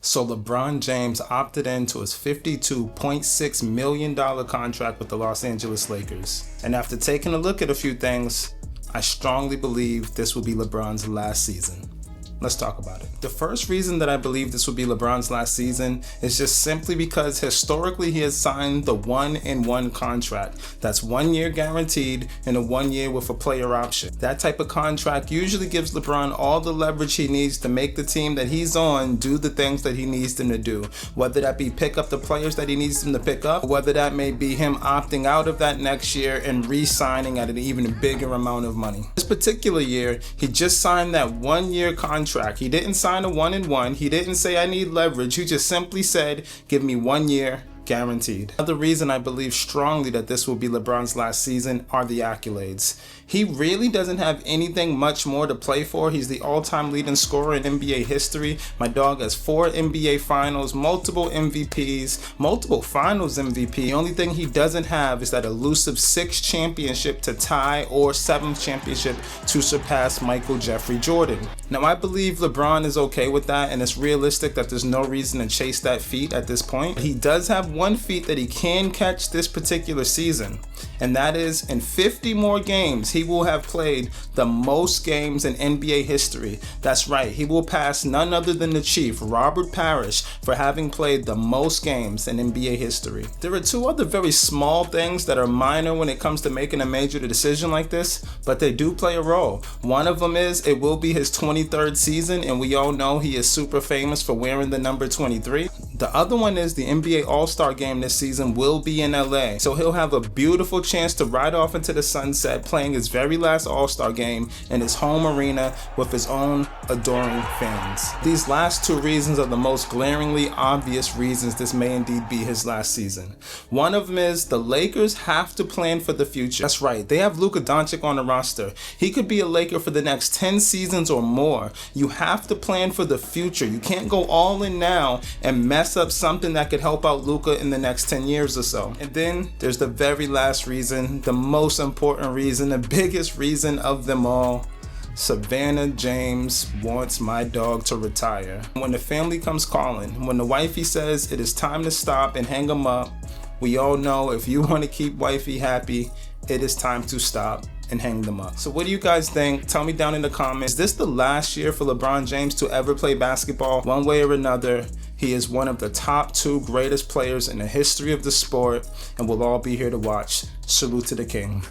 So LeBron James opted into his $52.6 million contract with the Los Angeles Lakers. And after taking a look at a few things, I strongly believe this will be LeBron's last season. Let's talk about it. The first reason that I believe this will be LeBron's last season is just simply because historically he has signed the 1-in-1 contract. That's 1 year guaranteed and a 1 year with a player option. That type of contract usually gives LeBron all the leverage he needs to make the team that he's on do the things that he needs them to do. Whether that be pick up the players that he needs them to pick up, whether that may be him opting out of that next year and re-signing at an even bigger amount of money. This particular year, he just signed that 1 year contract. He didn't sign a 1-in-1. He didn't say I need leverage. He just simply said, give me 1 year guaranteed. Another reason I believe strongly that this will be LeBron's last season are the accolades. He really doesn't have anything much more to play for. He's the all-time leading scorer in NBA history. My dog has 4 NBA finals, multiple MVPs, multiple finals MVP. The only thing he doesn't have is that elusive 6th championship to tie or 7th championship to surpass Michael Jeffrey Jordan. Now I believe LeBron is okay with that, and it's realistic that there's no reason to chase that feat at this point. He does have one feat that he can catch this particular season, and that is in 50 more games he will have played the most games in NBA history. That's right, he will pass none other than the Chief, Robert Parrish, for having played the most games in NBA history. There are 2 other very small things that are minor when it comes to making a major decision like this, but they do play a role. One of them is it will be his 23rd season, and we all know he is super famous for wearing the number 23. The other one is the NBA All-Star game this season will be in LA, so he'll have a beautiful chance to ride off into the sunset playing his very last All-Star game in his home arena with his own adoring fans. These last 2 reasons are the most glaringly obvious reasons this may indeed be his last season. One of them is the Lakers have to plan for the future. That's right, they have Luka Doncic on the roster. He could be a Laker for the next 10 seasons or more. You have to plan for the future. You can't go all in now and mess up something that could help out Luka in the next 10 years or so. And then there's the very last reason, the most important reason, the biggest reason of them all. Savannah James wants my dog to retire. When the family comes calling, when the wifey says it is time to stop and hang him up, we all know if you want to keep wifey happy, it is time to stop and hang them up. So what do you guys think? Tell me down in the comments. Is this the last year for LeBron James to ever play basketball? One way or another, he is one of the top 2 greatest players in the history of the sport, and we'll all be here to watch. Salute to the king.